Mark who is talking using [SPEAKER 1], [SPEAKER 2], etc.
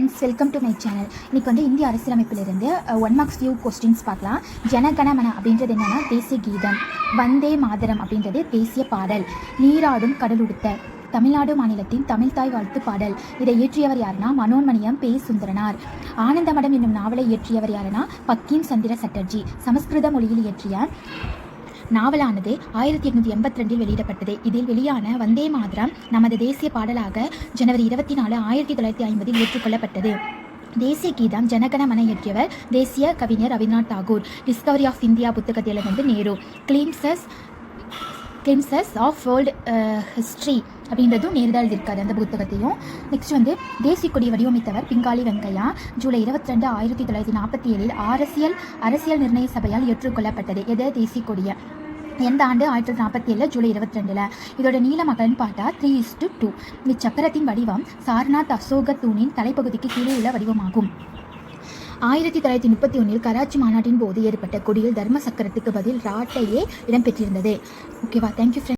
[SPEAKER 1] Friends, welcome to my channel. இன்றைக்கி வந்து இந்திய அரசியலமைப்பிலிருந்து 1 மார்க்ஸ் வியூ கொஸ்டின்ஸ் பார்க்கலாம். ஜனகணமன அப்படின்றது என்னென்னா தேசிய கீதம், வந்தே மாதரம் அப்படின்றது தேசிய பாடல், நீராடும் கடலுடுத்த தமிழ்நாடு மாநிலத்தின் தமிழ்தாய் வாழ்த்து பாடல். இதை இயற்றியவர் யாருன்னா மனோன்மணியம் பே சுந்தரனார். ஆனந்தமடம் என்னும் நாவலை இயற்றியவர் யாருன்னா பக்கிம் சந்திர சட்டர்ஜி. சமஸ்கிருத மொழியில் இயற்றிய நாவலானது 1882 வெளியிடப்பட்டது. இதில் வெளியான வந்தே மாதரம் நமது தேசிய பாடலாக ஜனவரி 24, 1950 ஏற்றுக்கொள்ளப்பட்டது. தேசிய கீதம் ஜனகணமன இயற்றியவர் தேசிய கவிஞர் Rabindranath Tagore. Discovery of India புத்தகத்திலிருந்து Nehru. Glimpses of World History அப்படின்றதும் நேர்தான் இருக்காது அந்த புத்தகத்தையும். நெக்ஸ்ட் வந்து தேசிய கொடியை வடிவமைத்தவர் பிங்காலி வெங்கையா. ஜூலை 22, 1947 அரசியல் நிர்ணய சபையால் ஏற்றுக்கொள்ளப்பட்டது. எது தேசிய கொடியை எந்த ஆண்டு? 1947 ஜூலை 22. இதோட நீளம் அகலன்னு பார்த்தா 3:2. இச்சக்கரத்தின் வடிவம் சாரநாத் அசோக தூணின் தலைப்பகுதிக்கு கீழே உள்ள வடிவமாகும். 1931 கராச்சி மாநாட்டின் போது ஏற்பட்ட கொடியில் தர்ம சக்கரத்துக்கு பதில் ராட்டையே இடம்பெற்றிருந்தது. ஓகேவா? Thank you friends.